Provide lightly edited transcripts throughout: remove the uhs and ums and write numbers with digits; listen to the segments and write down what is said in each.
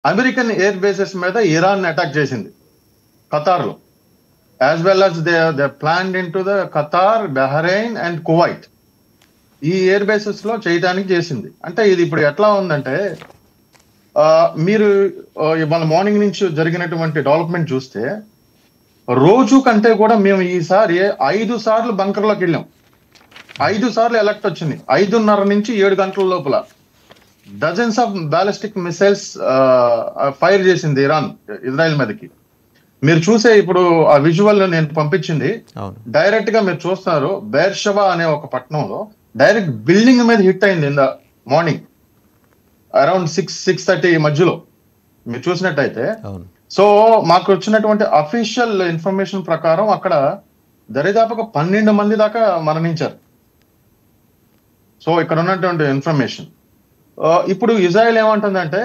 American air bases మీద Iran attack చేసింది ఖతార్లో, as well as they planned into the Qatar, Bahrain and Kuwait. ఈ air bases లో చేయడానికి చేసింది. అంటే ఇది ఇప్పుడు ఎట్లా ఉందంటే, మీరు ఇవాళ మార్నింగ్ నుంచి జరిగినటువంటి డెవలప్మెంట్ చూస్తే, రోజు కంటే కూడా మేము ఈసారి 5 సార్లు బంకర్లోకి వెళ్ళాం, 5 సార్లు ఎలక్ట్ వచ్చింది. 5:30 నుంచి 7 గంటల లోపల dozens of ballistic missiles fire చేసింది ఇరాన్ ఇజ్రాయెల్ మీదకి. మీరు చూసే ఇప్పుడు ఆ విజువల్ నేను పంపించింది, డైరెక్ట్ గా మీరు చూస్తున్నారు. బేర్షవా అనే ఒక పట్టణంలో డైరెక్ట్ బిల్డింగ్ మీద హిట్ అయింది ఇన్ ద మార్నింగ్ అరౌండ్ 6-6:30 మధ్యలో మీరు చూసినట్టయితే. సో మాకు వచ్చినటువంటి అఫీషియల్ ఇన్ఫర్మేషన్ ప్రకారం అక్కడ దరిదాపుగా 12 మంది దాకా మరణించారు. సో ఇక్కడ ఉన్నటువంటి ఇన్ఫర్మేషన్. ఇప్పుడు ఇజ్రాయెల్ ఏమంటుందంటే,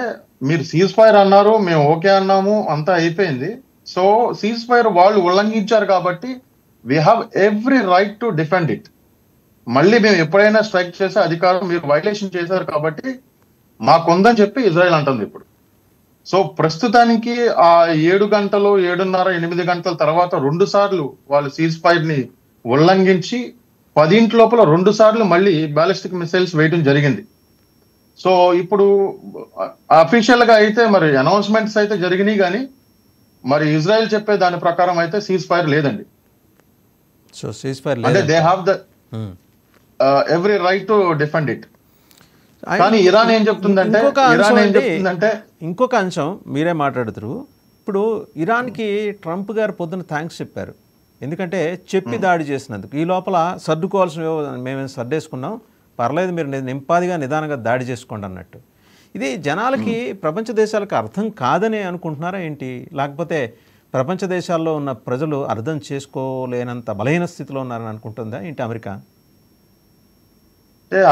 మీరు సీజ్ ఫైర్ అన్నారు, మేము ఓకే అన్నాము, అంతా అయిపోయింది. సో సీజ్ ఫైర్ వాళ్ళు ఉల్లంఘించారు కాబట్టి we have every right to defend it. మళ్ళీ మేము ఎప్పుడైనా స్ట్రైక్ చేసే అధికారం మీరు వైలేషన్ చేశారు కాబట్టి మాకుందని చెప్పి ఇజ్రాయెల్ అంటుంది ఇప్పుడు. సో ప్రస్తుతానికి ఆ 7 గంటలు, 7:30, 8 గంటల తర్వాత 2 సార్లు వాళ్ళు సీజ్ ఫైర్ ని ఉల్లంఘించి 10 లోపల 2 సార్లు మళ్ళీ బాలిస్టిక్ మిసైల్స్ వేయడం జరిగింది. సో ఇప్పుడు అఫీషియల్ గా అయితే మరి అనౌన్స్మెంట్స్ అయితే జరిగినాయి, కానీ మరి ఇజ్రాయెల్ చెప్పే దాని ప్రకారం అయితే సీజ్ ఫైర్ లేదండి. సో సీజ్ ఫైర్ అంటే they have the every right to defend it. కానీ ఇరాన్ ఏం చెప్తుందంటే, ఇంకొక అంశం మీరే మాట్లాడుతారు. ఇప్పుడు ఇరాన్కి ట్రంప్ గారు పొద్దున థ్యాంక్స్ చెప్పారు, ఎందుకంటే చెప్పి దాడి చేసినందుకు. ఈ లోపల సర్దుకోవాల్సిన మేమేం సర్దేసుకున్నాం, పర్లేదు మీరు నింపాదిగా నిదానంగా దాడి చేసుకోండి అన్నట్టు. ఇది జనాలకి, ప్రపంచ దేశాలకు అర్థం కాదని అనుకుంటున్నారా ఏంటి? లేకపోతే ప్రపంచ దేశాల్లో ఉన్న ప్రజలు అర్థం చేసుకోలేనంత బలహీన స్థితిలో ఉన్నారని అనుకుంటుందా ఏంటి అమెరికా?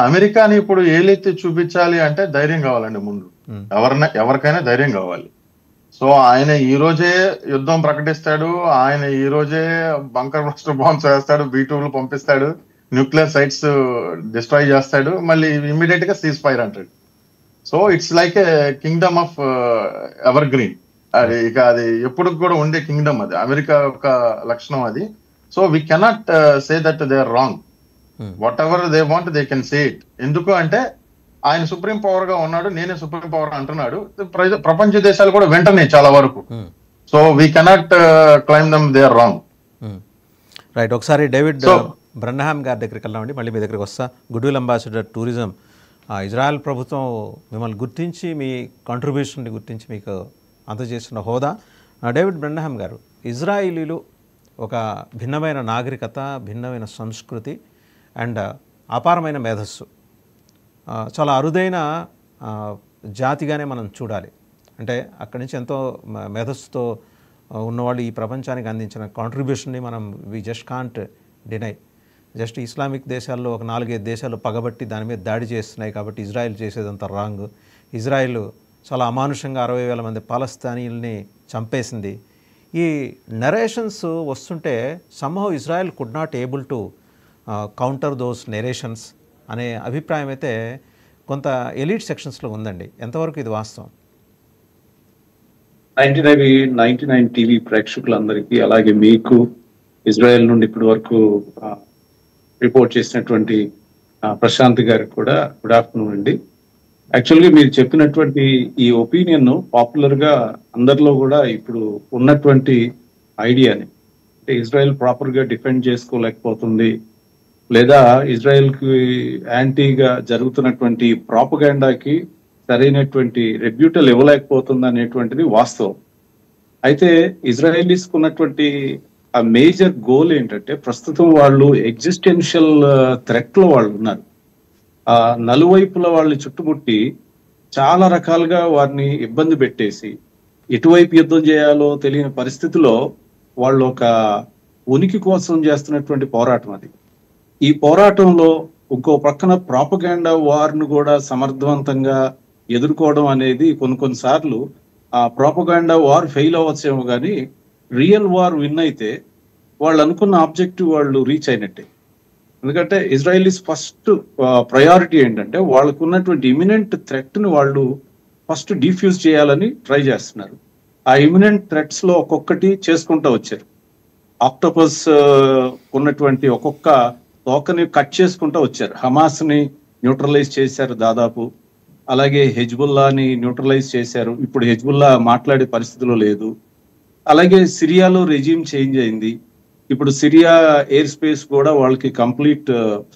అమెరికాని ఇప్పుడు ఏలెత్తి చూపించాలి అంటే ధైర్యం కావాలండి ముందు. ఎవరికైనా ధైర్యం కావాలి. సో ఆయన ఈ రోజే యుద్ధం ప్రకటిస్తాడు, ఆయన ఈ రోజే బంకర్ బస్టర్ బాంబ్స్ వేస్తాడు, B-2లు పంపిస్తాడు, న్యూక్లియర్ సైట్స్ డిస్ట్రాయ్ చేస్తాడు, మళ్ళీ ఇమ్మీడియట్ గా సీజ్ ఫైర్ అంటాడు. So it's like A Kingdom of ever green. అది ఇక అది ఎప్పుడు కూడా ఉండే కింగ్డమ్, అది అమెరికా యొక్క లక్షణం అది. So we cannot say that they are wrong. Whatever they want they can say it. ఎందుకు అంటే ఆయన సుప్రీం పవర్ గా ఉన్నాడు, నేనే సుప్రీం పవర్ అంటున్నాడు. ప్రపంచ దేశాలు కూడా వెంటనే చాలా వరకు. So we cannot claim them they are wrong. Right. ఒకసారి డేవిడ్ బ్రన్హామ్ గారి దగ్గరికి వెళ్ళామండి, మళ్ళీ మీ దగ్గరికి వస్తా. Goodwill ambassador tourism, Israel ప్రభుత్వం మిమ్మల్ని గుర్తించి, మీ కాంట్రిబ్యూషన్ని గుర్తించి మీకు అందజేసిన హోదా. డేవిడ్ బ్రన్హామ్ గారు, ఇజ్రాయిలీలు ఒక భిన్నమైన నాగరికత, భిన్నమైన సంస్కృతి అండ్ అపారమైన మేధస్సు, చాలా అరుదైన జాతిగానే మనం చూడాలి. అంటే అక్కడి నుంచి ఎంతో మేధస్సుతో ఉన్నవాళ్ళు ఈ ప్రపంచానికి అందించిన కాంట్రిబ్యూషన్ని మనం we just can't deny. Just Islamic దేశాల్లో ఒక 4-5 దేశాలు పగబట్టి దాని మీద దాడి చేస్తున్నాయి కాబట్టి ఇజ్రాయెల్ చేసేదంతా రాంగ్. ఇజ్రాయెల్ చాలా అమానుషంగా 60,000 మంది పాలస్తీనీయుల్ని చంపేసింది. ఈ నరేషన్స్ వస్తుంటే somehow Israel could not able to counter those narrations అనే అభిప్రాయం అయితే కొంత ఎలీట్ సెక్షన్స్లో ఉందండి. ఎంతవరకు ఇది వాస్తవం? 99 టీవీ ప్రేక్షకులందరికీ, అలాగే మీకు, ఇజ్రాయెల్ నుండి ఇప్పటి వరకు రిపోర్ట్ చేసినటువంటి ప్రశాంత్ గారికి కూడా గుడ్ ఆఫ్టర్నూన్ అండి. యాక్చువల్గా మీరు చెప్పినటువంటి ఈ ఒపీనియన్ పాపులర్ గా అందరిలో కూడా ఇప్పుడు ఉన్నటువంటి ఐడియాని, అంటే ఇజ్రాయెల్ ప్రాపర్ గా డిఫెండ్ చేసుకోలేకపోతుంది, లేదా ఇజ్రాయెల్ కి యాంటీగా జరుగుతున్నటువంటి ప్రాపగాండాకి సరైనటువంటి రెబ్యూటల్ ఇవ్వలేకపోతుంది అనేటువంటిది వాస్తవం. అయితే ఇజ్రాయెలీస్ ఉన్నటువంటి ఆ మేజర్ గోల్ ఏంటంటే, ప్రస్తుతం వాళ్ళు ఎగ్జిస్టెన్షియల్ థ్రెట్ లో వాళ్ళు ఉన్నారు. ఆ నలువైపుల వాళ్ళని చుట్టుముట్టి చాలా రకాలుగా వారిని ఇబ్బంది పెట్టేసి ఎటువైపు యుద్ధం చేయాలో తెలియని పరిస్థితిలో వాళ్ళు ఒక ఉనికి కోసం చేస్తున్నటువంటి పోరాటం అది. ఈ పోరాటంలో ఇంకో పక్కన ప్రాపగాండా వార్ను కూడా సమర్థవంతంగా ఎదుర్కోవడం అనేది కొన్నిసార్లు ఆ ప్రాపగాండా వార్ ఫెయిల్ అవ్వచ్చేమో, కానీ రియల్ వార్ విన్ అయితే వాళ్ళు అనుకున్న ఆబ్జెక్టివ్ వాళ్ళు రీచ్ అయినట్టే. ఎందుకంటే ఇజ్రాయెలీస్ ఫస్ట్ ప్రయారిటీ ఏంటంటే వాళ్ళకు ఉన్నటువంటి ఇమినెంట్ థ్రెట్ ని వాళ్ళు ఫస్ట్ డిఫ్యూజ్ చేయాలని ట్రై చేస్తున్నారు. ఆ ఇమినెంట్ థ్రెట్స్ లో ఒక్కొక్కటి చేసుకుంటూ వచ్చారు. ఆక్టోపస్ ఉన్నటువంటి ఒక్కొక్క తోకని కట్ చేసుకుంటూ వచ్చారు. హమాస్ ని న్యూట్రలైజ్ చేశారు దాదాపు, అలాగే హెజ్బుల్లాని న్యూట్రలైజ్ చేశారు. ఇప్పుడు హెజ్బుల్లా మాట్లాడే పరిస్థితిలో లేదు. అలాగే సిరియాలో రెజీమ్ చేంజ్ అయింది. ఇప్పుడు సిరియా ఎయిర్ స్పేస్ కూడా వాళ్ళకి కంప్లీట్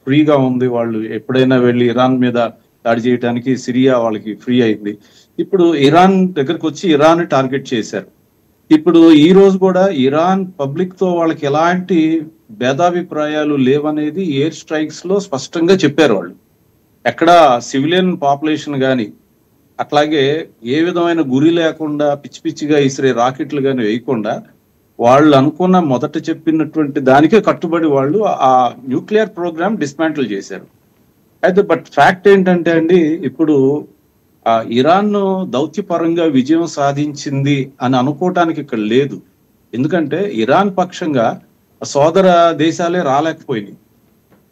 ఫ్రీగా ఉంది. వాళ్ళు ఎప్పుడైనా వెళ్ళి ఇరాన్ మీద దాడి చేయడానికి సిరియా వాళ్ళకి ఫ్రీ అయింది. ఇప్పుడు ఇరాన్ దగ్గరకు వచ్చి ఇరాన్ టార్గెట్ చేశారు. ఇప్పుడు ఈ రోజు కూడా ఇరాన్ పబ్లిక్ తో వాళ్ళకి ఎలాంటి భేదాభిప్రాయాలు లేవనేది ఎయిర్ స్ట్రైక్స్ లో స్పష్టంగా చెప్పారు. వాళ్ళు ఎక్కడ సివిలియన్ పాపులేషన్ కానీ, అట్లాగే ఏ విధమైన గురి లేకుండా పిచ్చి పిచ్చిగా ఇసిరే రాకెట్లు కానీ వేయకుండా వాళ్ళు అనుకున్న మొదట చెప్పినటువంటి దానికే కట్టుబడి వాళ్ళు ఆ న్యూక్లియర్ ప్రోగ్రామ్ డిస్మాంటిల్ చేశారు. అయితే బట్ ఫ్యాక్ట్ ఏంటంటే అండి, ఇప్పుడు ఇరాన్ దౌత్యపరంగా విజయం సాధించింది అని అనుకోవటానికి ఇక్కడ లేదు. ఎందుకంటే ఇరాన్ పక్షంగా సోదర దేశాలే రాలేకపోయినాయి.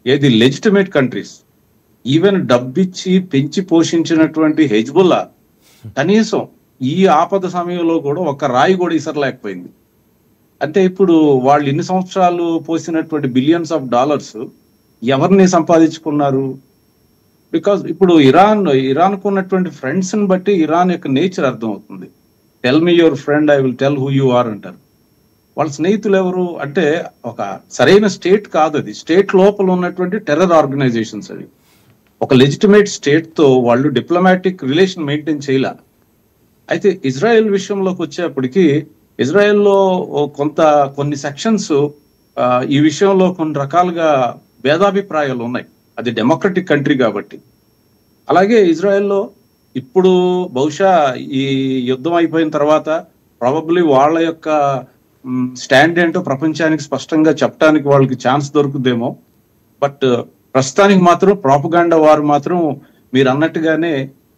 ఏది లెజిటిమేట్ కంట్రీస్, ఈవెన్ డబ్బిచ్చి పెంచి పోషించినటువంటి హెజ్బుల్లా కనీసం ఈ ఆపద సమయంలో కూడా ఒక రాయి కూడా ఇసరలేకపోయింది. అంటే ఇప్పుడు వాళ్ళు ఇన్ని సంవత్సరాలు పోసినటువంటి బిలియన్స్ ఆఫ్ డాలర్స్ ఎవరిని సంపాదించుకున్నారు? బికాజ్ ఇప్పుడు ఇరాన్కు ఉన్నటువంటి ఫ్రెండ్స్ ని బట్టి ఇరాన్ యొక్క నేచర్ అర్థం అవుతుంది. Tell me your friend, I will tell who you are అంటారు. వాళ్ళ స్నేహితులు ఎవరు అంటే ఒక సరైన స్టేట్ కాదు అది. స్టేట్ లోపల ఉన్నటువంటి టెర్రర్ ఆర్గనైజేషన్స్ అవి. ఒక లెజిటిమేట్ స్టేట్ తో వాళ్ళు డిప్లొమాటిక్ రిలేషన్ మెయింటైన్ చేయలే. అయితే ఇజ్రాయెల్ విషయంలోకి వచ్చేప్పటికి ఇజ్రాయెల్లో కొన్ని సెక్షన్స్ ఈ విషయంలో కొన్ని రకాలుగా భేదాభిప్రాయాలు ఉన్నాయి. అది డెమోక్రటిక్ కంట్రీ కాబట్టి. అలాగే ఇజ్రాయెల్లో ఇప్పుడు బహుశా ఈ యుద్ధం అయిపోయిన తర్వాత ప్రాబబ్లీ వాళ్ళ యొక్క స్టాండ్ ఏంటో ప్రపంచానికి స్పష్టంగా చెప్పడానికి వాళ్ళకి ఛాన్స్ దొరుకుతుందేమో. బట్ ప్రస్తుతానికి మాత్రం ప్రాపగాండా వారు మాత్రం మీరు అన్నట్టుగానే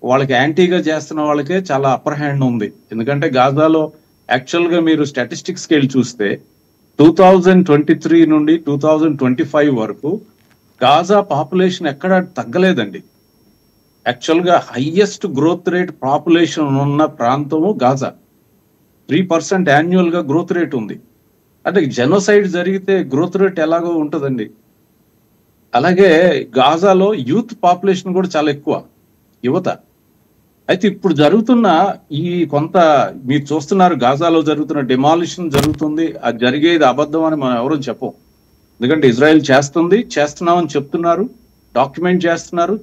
వాళ్ళకి యాంటీగా చేస్తున్న వాళ్ళకే చాలా అప్పర్ హ్యాండ్ ఉంది. ఎందుకంటే గాజాలో యాక్చువల్గా మీరు స్టాటిస్టిక్స్కి వెళ్ళి చూస్తే 2023 నుండి 2025 వరకు గాజా పాపులేషన్ ఎక్కడ తగ్గలేదండి. యాక్చువల్గా హైయెస్ట్ గ్రోత్ రేట్ పాపులేషన్ ఉన్న ప్రాంతము గాజా. 3% యాన్యువల్ గా గ్రోత్ రేట్ ఉంది. అంటే జెనోసైడ్ జరిగితే గ్రోత్ రేట్ ఎలాగో ఉంటుందండి. అలాగే గాజాలో యూత్ పాపులేషన్ కూడా చాలా ఎక్కువ, యువత. అయితే ఇప్పుడు జరుగుతున్న ఈ మీరు చూస్తున్నారు గాజాలో జరుగుతున్న డిమాలిషన్ జరుగుతుంది. అది జరిగేది అబద్ధం అని మనం ఎవరూ చెప్పం. ఎందుకంటే ఇజ్రాయెల్ చేస్తున్నామని చెప్తున్నారు, డాక్యుమెంట్ చేస్తున్నారు,